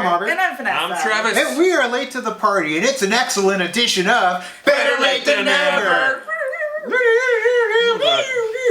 Robert. And I'm Vanessa. I'm Travis. And we are late to the party, and it's an excellent edition of Better Late Than Never.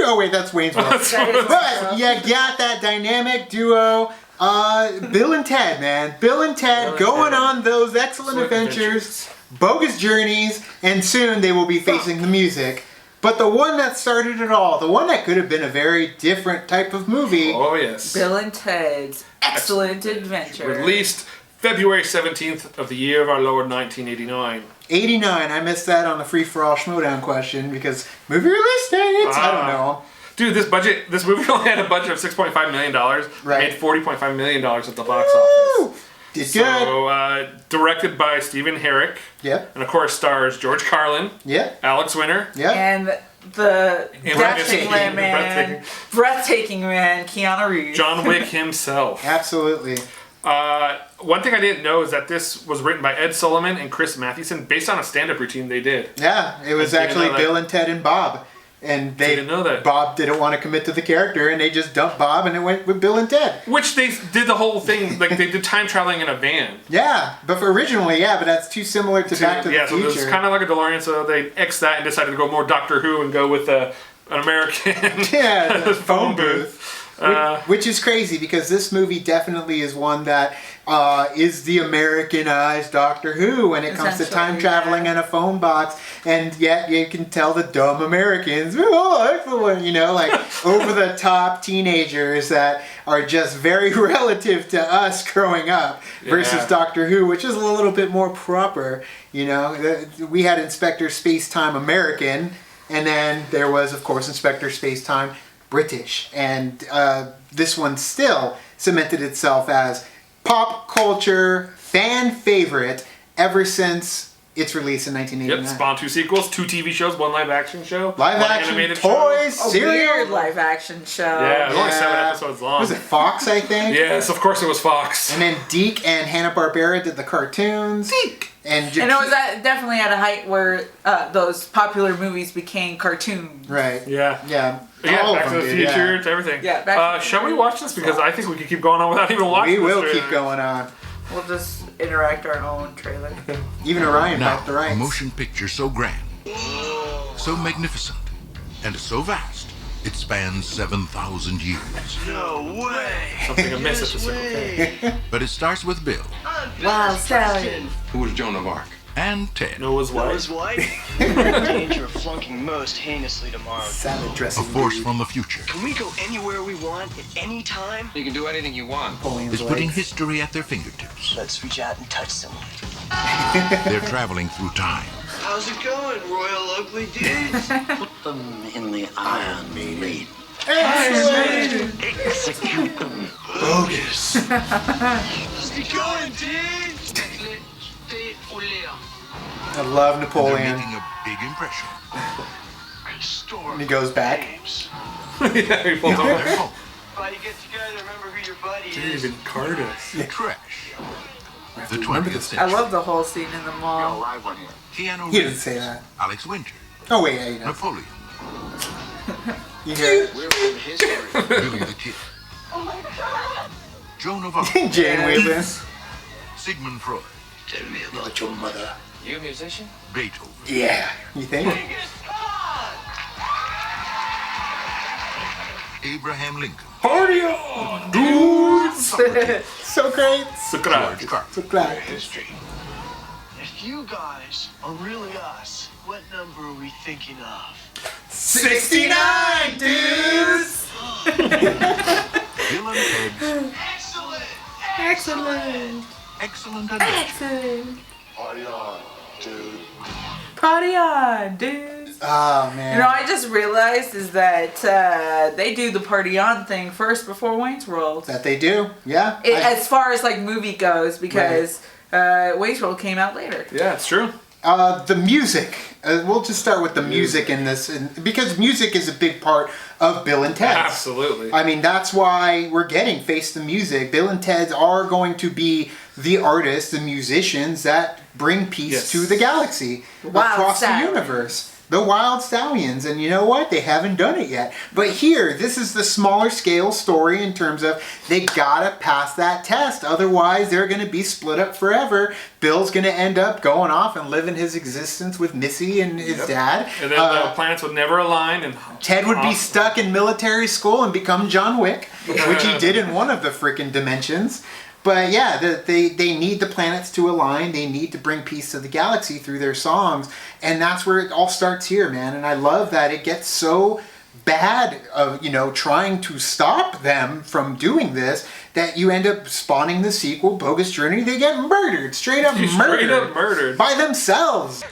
Oh wait, that's Wayne's World. But you got that dynamic duo, Bill and Ted, man. Bill and Ted going on those excellent adventures, bogus journeys, and soon they will be facing the music. But the one that started it all, the one that could have been a very different type of movie. Oh yes. Bill and Ted's Excellent Adventure. Released February 17th of the year of our Lord 1989. 89, I missed that on the Free For All Schmodown question because movie release dates, I don't know. Dude, this movie only had a budget of $6.5 million. Right. Made $40.5 million at the box office. Did good. So, directed by Stephen Herrick. Yep. And of course stars George Carlin. Yep. Alex Winter. Yep. And the breathtaking breathtaking man, Keanu Reeves. John Wick himself. Absolutely. One thing I didn't know is that this was written by Ed Sullivan and Chris Mathewson based on a stand-up routine they did. Yeah, it was actually Bill and Ted and Bob. And they didn't know that. Bob didn't want to commit to the character, and they just dumped Bob, and it went with Bill and Ted. Which they did the whole thing, like they did time traveling in a van. Yeah, but originally, but that's too similar to Back to the Future. So it was kind of like a DeLorean, so they X'd that and decided to go more Doctor Who and go with an American the phone booth. Which is crazy because this movie definitely is one that is the Americanized Doctor Who when it comes to time traveling in a phone box, and yet you can tell the dumb Americans, excellent, like over the top teenagers that are just very relative to us growing up versus Doctor Who, which is a little bit more proper. We had Inspector Spacetime American, and then there was, of course, Inspector Spacetime British, and this one still cemented itself as pop culture fan favorite ever since its release in 1989. Yep, spawned 2 sequels, 2 TV shows, 1 live action show, live one action animated toys, show. cereal, weird live action show. Yeah, it was only 7 episodes long. Was it Fox, I think? Yes, of course it was Fox. And then Deke and Hanna-Barbera did the cartoons. Deke! And it was definitely at a height where those popular movies became cartoons. Right. Yeah. Yeah. Yeah, Back to the Future, to everything. Yeah. Shall we watch this? Because I think we could keep going on without even watching this. We will keep going on. We'll just interact our own trailer. Even Orion now, back to right. A motion picture so grand, so magnificent, and so vast, it spans 7,000 years. No way! Something amiss at the Circle K. But it starts with Bill. Wild Sally. Who was Joan of Arc? And Ted. Noah's wife. Noah's wife? We're in danger of flunking most heinously tomorrow. Salad A dressing. force from the future. Can we go anywhere we want at any time? You can do anything you want. Is putting history at their fingertips. Let's reach out and touch someone. They're traveling through time. How's it going, Royal Ugly Dudes? Put them in the Iron Maiden. Excellent. Execute them. Bogus. How's it going, dude? I love They're Napoleon. making a big impression. And he goes back. Yeah, he pulls over. They're home. Buddy, get together. Remember who your buddy Didn't is. even card us. Trash. The 20th I century. love the whole scene in the mall. Keanu He didn't Reeves. say that. Alex Winter. Oh wait, yeah, you know. Napoleon. You hear it? We're from history. Billy the Kid. Joan of Arc. Jane Whelan. Sigmund Freud. Tell me about But your mother. You a musician? Beethoven. Yeah. You think? Abraham Lincoln. Party on, dudes! So great. Socrates. George Carlin. So glad. history. If you guys are really us, what number are we thinking of? 69, dudes. Bill and Ted's Excellent! Excellent. Excellent Adventure. Excellent. Party on, dude. Party on, dudes. Oh man. I just realized is that they do the party on thing first before Wayne's World. That they do. Yeah. As far as like movie goes, because Wayne's World came out later. Yeah, it's true. The music. We'll just start with the music in this, because music is a big part of Bill and Ted's. Absolutely. I mean, that's why we're getting Face the Music. Bill and Ted's are going to be the artists, the musicians that bring peace to the galaxy across the universe. the Wild Stallions, and you know what? They haven't done it yet. But here, this is the smaller scale story in terms of they gotta pass that test. Otherwise, they're gonna be split up forever. Bill's gonna end up going off and living his existence with Missy and his dad. And then the planets would never align. And Ted would be stuck in military school and become John Wick, which he did in one of the freaking dimensions. But yeah, they need the planets to align. They need to bring peace to the galaxy through their songs. And that's where it all starts here, man. And I love that it gets so bad of, trying to stop them from doing this that you end up spawning the sequel, Bogus Journey. They get murdered. Straight up murdered. By themselves.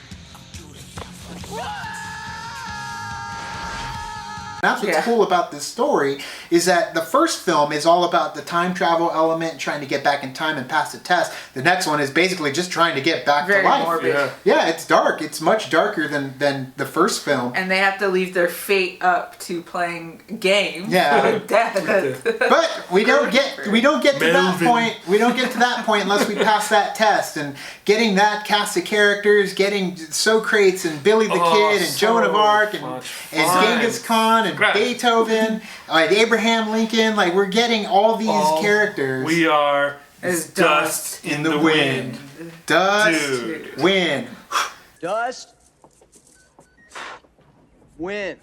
That's what's cool about this story, is that the first film is all about the time travel element and trying to get back in time and pass the test. The next one is basically just trying to get back to life. Morbid. Yeah, it's dark. It's much darker than the first film. And they have to leave their fate up to playing games with death. But we don't get to that point. We don't get to that point unless we pass that test. And getting that cast of characters, getting Socrates and Billy the Kid and Joan of Arc and Genghis Khan and Beethoven, Abraham Lincoln, like we're getting all these characters. We are as dust in the wind. Dust, wind. Dust, wind.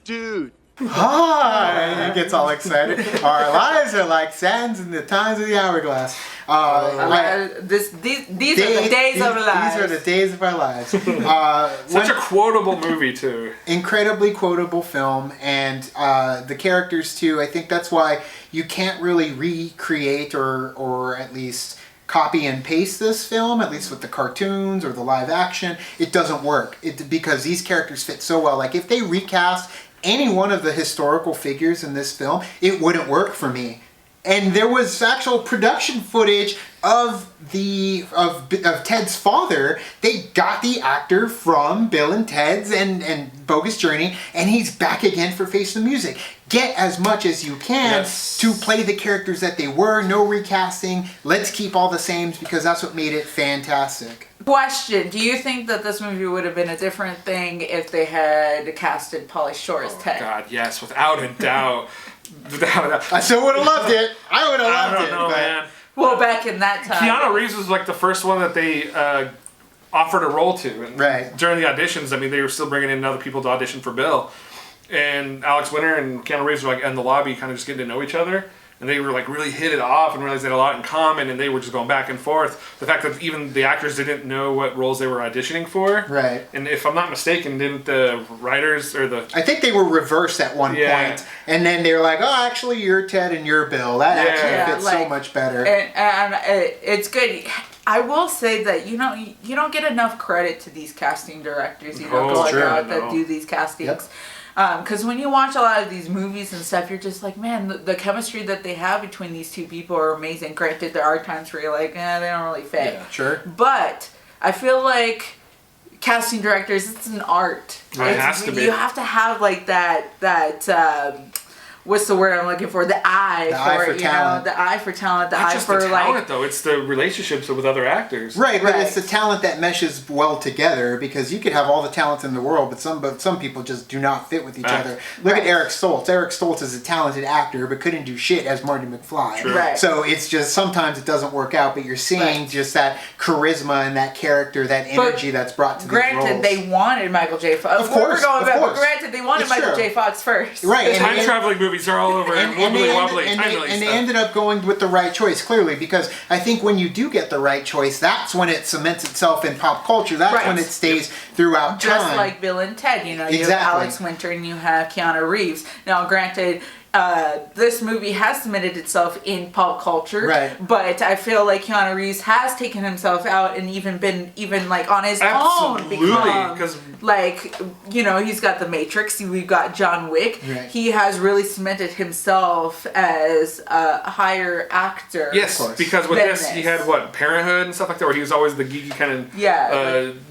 Dude. He gets all excited. Our lives are like sands in the times of the hourglass. These are the days of our lives. These are the days of our lives. Such a quotable movie, too. Incredibly quotable film, and the characters, too. I think that's why you can't really recreate or at least copy and paste this film, at least with the cartoons or the live action. It doesn't work because these characters fit so well. Like, if they recast any one of the historical figures in this film, it wouldn't work for me. And there was actual production footage of Ted's father. They got the actor from Bill and Ted's and Bogus Journey, and he's back again for Face the Music. Get as much as you can to play the characters that they were. No recasting. Let's keep all the sames because that's what made it fantastic. Question: do you think that this movie would have been a different thing if they had casted Pauly Shore as Ted? God, yes, without a doubt. I still would have loved it. I would have loved it. I don't know, man. Well, back in that time, Keanu Reeves was like the first one that they offered a role to. And during the auditions, I mean, they were still bringing in other people to audition for Bill. And Alex Winter and Keanu Reeves were like in the lobby kind of just getting to know each other. And they were like really hit it off and realized they had a lot in common, and they were just going back and forth. The fact that even the actors didn't know what roles they were auditioning for. Right. And if I'm not mistaken, didn't the writers or the... I think they were reversed at one point. And then they were like, oh, actually, you're Ted and you're Bill. That actually fits so much better. And it's good. I will say that you don't get enough credit to these casting directors, that do these castings. Yep. Because when you watch a lot of these movies and stuff, you're just like, man, the chemistry that they have between these two people are amazing. Granted, there are times where you're like, they don't really fit. Yeah, sure. But I feel like casting directors, it's an art. It has to be. You have to have like that what's the word I'm looking for? The eye for talent. The eye for talent. Not just the talent, though. It's the relationships with other actors. Right, but it's the talent that meshes well together, because you could have all the talents in the world, but some people just do not fit with each other. Look at Eric Stoltz. Eric Stoltz is a talented actor, but couldn't do shit as Marty McFly. True. Right. So it's just sometimes it doesn't work out, but you're seeing just that charisma and that character, that energy that's brought to these roles. Granted, they wanted Michael J. Fox. Of course, but granted, they wanted Michael J. Fox first. Right. Time-traveling movies are all over and wobbly. And they ended up going with the right choice, clearly, because I think when you do get the right choice, that's when it cements itself in pop culture. That's when it stays throughout time. Just like Bill and Ted, you have Alex Winter and you have Keanu Reeves. Now, granted, this movie has cemented itself in pop culture, but I feel like Keanu Reeves has taken himself out and been like on his own, because like he's got The Matrix, we've got John Wick. He has really cemented himself as a higher actor. Yes, because with this he had Parenthood and stuff like that, where he was always the geeky kind of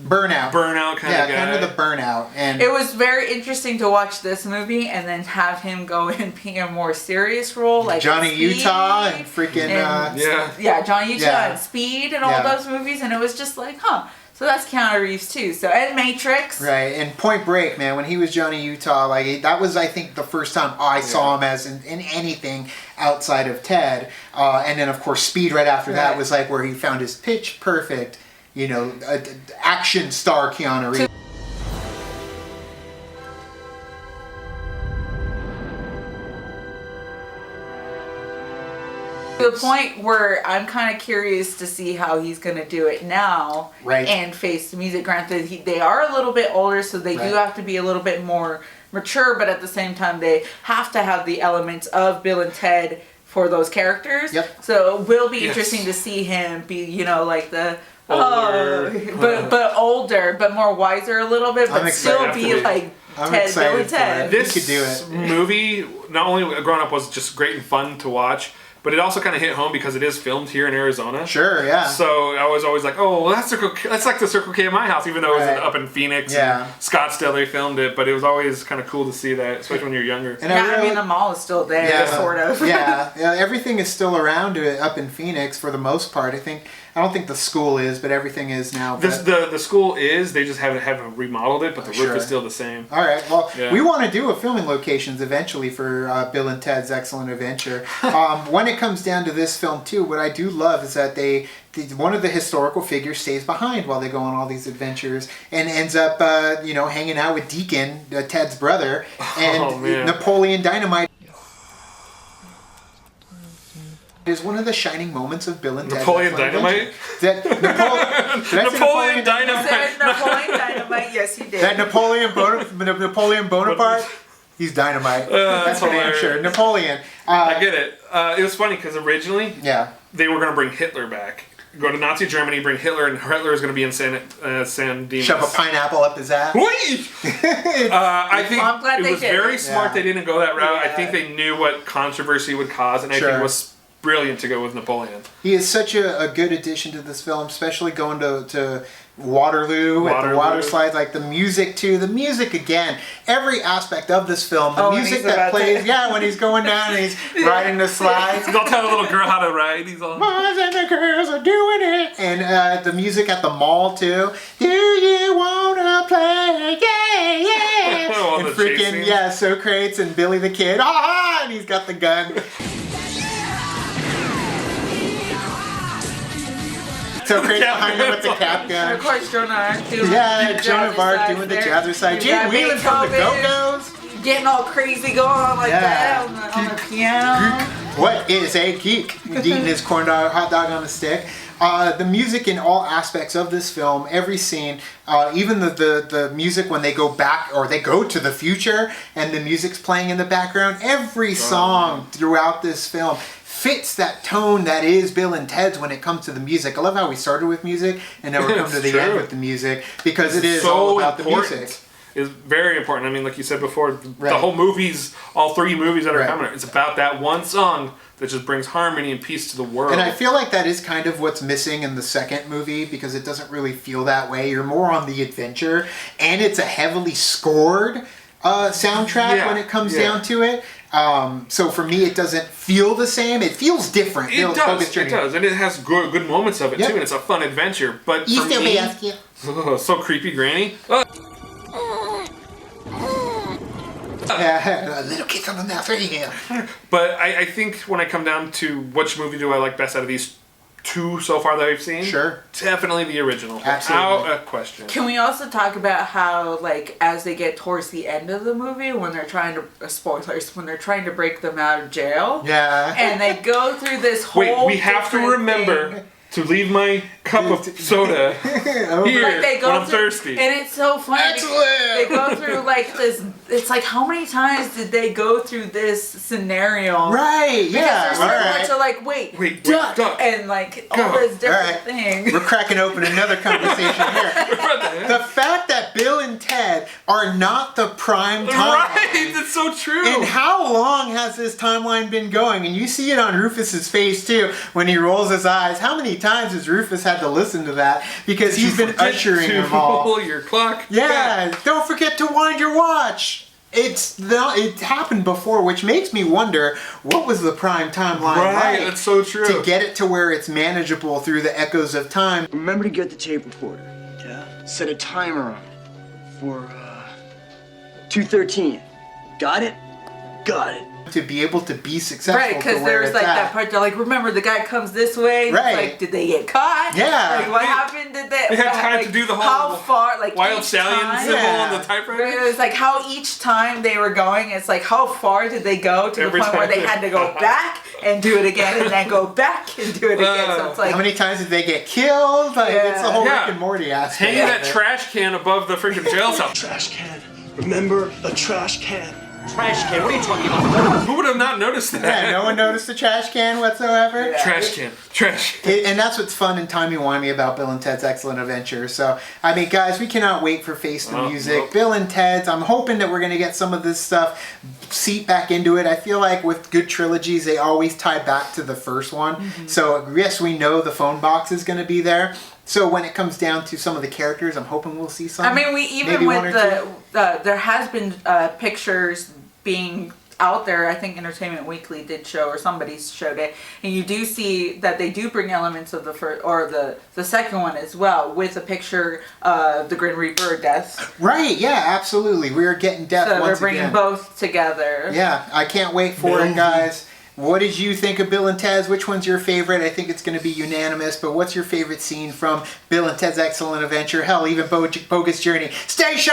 burnout kind of guy. Kind of the burnout. And it was very interesting to watch this movie and then have him go and be a more serious role, like Johnny Speed, Utah and freaking Johnny Utah and Speed and all those movies, and it was just like, So that's Keanu Reeves too. So and Matrix. Right, and Point Break, man, when he was Johnny Utah, like that was, I think, the first time I saw him as in anything outside of Ted. And then, of course, Speed right after that was like where he found his pitch perfect, you know, action star Keanu Reeves. To the point where I'm kind of curious to see how he's going to do it now and face the music. Granted, they are a little bit older, so they do have to be a little bit more mature, but at the same time, they have to have the elements of Bill and Ted for those characters. So it will be interesting to see him be, you know, like the... but older, but more wiser a little bit, but still be like Ted, Bill and Ted. This movie, not only growing up, was just great and fun to watch, but it also kind of hit home because it is filmed here in Arizona. Sure, yeah. So I was always like, oh, well, that's like the Circle K at my house, even though it was up in Phoenix and Scottsdale they filmed it. But it was always kind of cool to see that, especially when you're younger. And I mean, the mall is still there, sort of. yeah, everything is still around up in Phoenix for the most part. I don't think the school is, but everything is now. The school is. They just haven't remodeled it, but the roof is still the same. All right. Well, we want to do a filming locations eventually for Bill and Ted's Excellent Adventure. When it comes down to this film too, what I do love is that one of the historical figures stays behind while they go on all these adventures and ends up, hanging out with Deacon, Ted's brother, and Napoleon Dynamite. Is one of the shining moments of Bill and Ted. Napoleon Dynamite? Napoleon Dynamite. Said Napoleon Dynamite. Yes, he did. That Napoleon Bonaparte. He's dynamite. That's hilarious. Sure. Napoleon. I get it. It was funny because originally, they were going to bring Hitler back. Go to Nazi Germany, bring Hitler, and Hitler is going to be in San Dimas. Shove a pineapple up his ass. I think it was very smart they didn't go that route. I think they knew what controversy would cause, and I think it was brilliant to go with Napoleon. He is such a good addition to this film, especially going to Waterloo at the water slides, like the music too. The music again, every aspect of this film. The music that plays, when he's going down and he's riding the slides. He's all telling the little girl how to ride. He's all. Boys and the girls are doing it. And the music at the mall too. Do you wanna play? Yeah. And freaking Socrates and Billy the Kid. And he's got the gun. So great behind him with the cap gun. And of course, Joan of Arc doing Joan of Arc doing the jazzercise. Gene Whelan from the Go-Go's. Getting all crazy going on like that on the piano. What is a geek? Eating his hot dog on a stick. The music in all aspects of this film, every scene, even the music when they go back or they go to the future and the music's playing in the background, every song throughout this film fits that tone that is Bill and Ted's when it comes to the music. I love how we started with music and now we're coming to the end with the music because it is so all about the music. It's very important. I mean, like you said before, the whole movies, all three movies that are coming, it's about that one song that just brings harmony and peace to the world. And I feel like that is kind of what's missing in the second movie because it doesn't really feel that way. You're more on the adventure and it's a heavily scored soundtrack when it comes down to it. So for me, it doesn't feel the same. It feels different. It does, and it has good moments of it too, and it's a fun adventure. But for me, so creepy, Granny. A little kiss on the mouth, right here. But I think when I come down to which movie do I like best out of these two so far that I've seen, definitely the original, without a question. Can we also talk about how, like, as they get towards the end of the movie, when they're trying to spoilers, when they're trying to break them out of jail, and they go through this whole we have to remember to leave my cup of soda here like when I'm thirsty. And it's so funny. They go through like this. It's like, how many times did they go through this scenario? Right. Because they're like, wait, duck, and like all this different things. We're cracking open another conversation here. The fact that Bill and Ted are not the prime timeline. Right, that's so true. And how long has this timeline been going? And you see it on Rufus's face too when he rolls his eyes. How many times has Rufus had to listen to that because he's been ushering them all? Pull your clock. Yeah, don't forget to wind your watch. It happened before, which makes me wonder what was the prime timeline like. That's so true. To get it to where it's manageable through the echoes of time. Remember to get the tape recorder, Ted. set a timer on it for 2:13. Got it? Got it. To be able to be successful. Right, because there's like that part they're like, remember the guy comes this way. Right. It's like, did they get caught? Yeah. Like, what happened? Did they? They had time like, to do the whole how far? Like wild stallion time, symbol on the typewriter. It was like how each time they were going, it's like how far did they go to Every the point where time. they had to go back and do it again, and then go back and do it again. So it's like, how many times did they get killed? Like, it's the whole Yeah. Rick and Morty aspect. Hanging that trash can above the freaking jail cell. Trash can. Remember the trash can. Trash can, what are you talking about? Who would have not noticed that? Yeah, no one noticed the trash can whatsoever. Yeah. Trash can. Trash. And that's what's fun and timey-wimey about Bill and Ted's Excellent Adventure. So, I mean, guys, we cannot wait for Face the Music. Nope. Bill and Ted's, I'm hoping that we're going to get some of this stuff seep back into it. I feel like with good trilogies, they always tie back to the first one. Mm-hmm. So, yes, we know the phone box is going to be there. So when it comes down to some of the characters, I'm hoping we'll see some. I mean, we even maybe with there has been pictures being out there. I think Entertainment Weekly did show, or somebody showed it, and you do see that they do bring elements of the first or the second one as well, with a picture of the Grim Reaper or Death. Right? Yeah, absolutely. We're getting Death. So once they're bringing again. both together. Yeah, I can't wait for it, guys. What did you think of Bill and Ted's? Which one's your favorite? I think it's going to be unanimous, but what's your favorite scene from Bill and Ted's Excellent Adventure? Hell, even Bogus Journey. Station!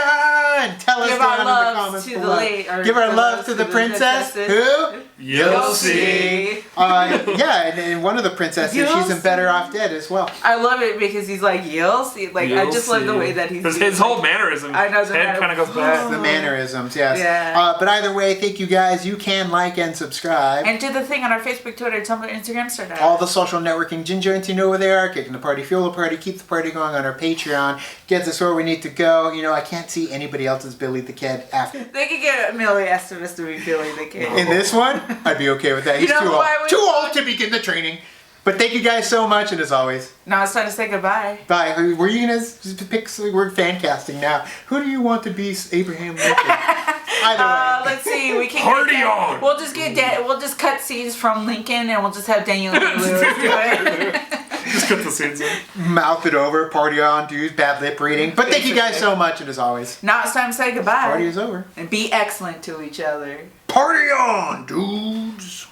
Tell us Give down our in the love comments to the below. late, or Give our love to the princess. Who? You'll see. Yeah, and one of the princesses, You'll she's in Better Off Dead as well. I love it because he's like, you'll see. Like, I You'll just love the see. way that he's Because his whole mannerism. I know, His the head kind of goes back. The mannerisms, yes. Yeah. But either way, thank you guys. You can like and subscribe. And do the thing on our Facebook, Twitter, Tumblr, Instagram, start out. All the social networking ginger and you know where they are. Kicking the party, fuel the party, keep the party going on our Patreon. Gets us where we need to go. You know, I can't see anybody else's Billy the Kid after. They could get Emilio Estevez to be Billy the Kid. In this one, I'd be okay with that. He's You know too who old. I would Too want? old to begin the training. But thank you guys so much, and as always, Now it's time to say goodbye. bye. Were you gonna pick? We're fan casting now. Who do you want to be Abraham Lincoln? Either way. Let's see. We can Party get on! We'll just get we'll just cut scenes from Lincoln, and we'll just have Daniel Day-Lewis do it. Just cut the scenes in. Mouth it over, party on, dudes, bad lip reading. But thank you guys so much, and as always, Now it's time to say goodbye. party is over. And be excellent to each other. Party on, dudes.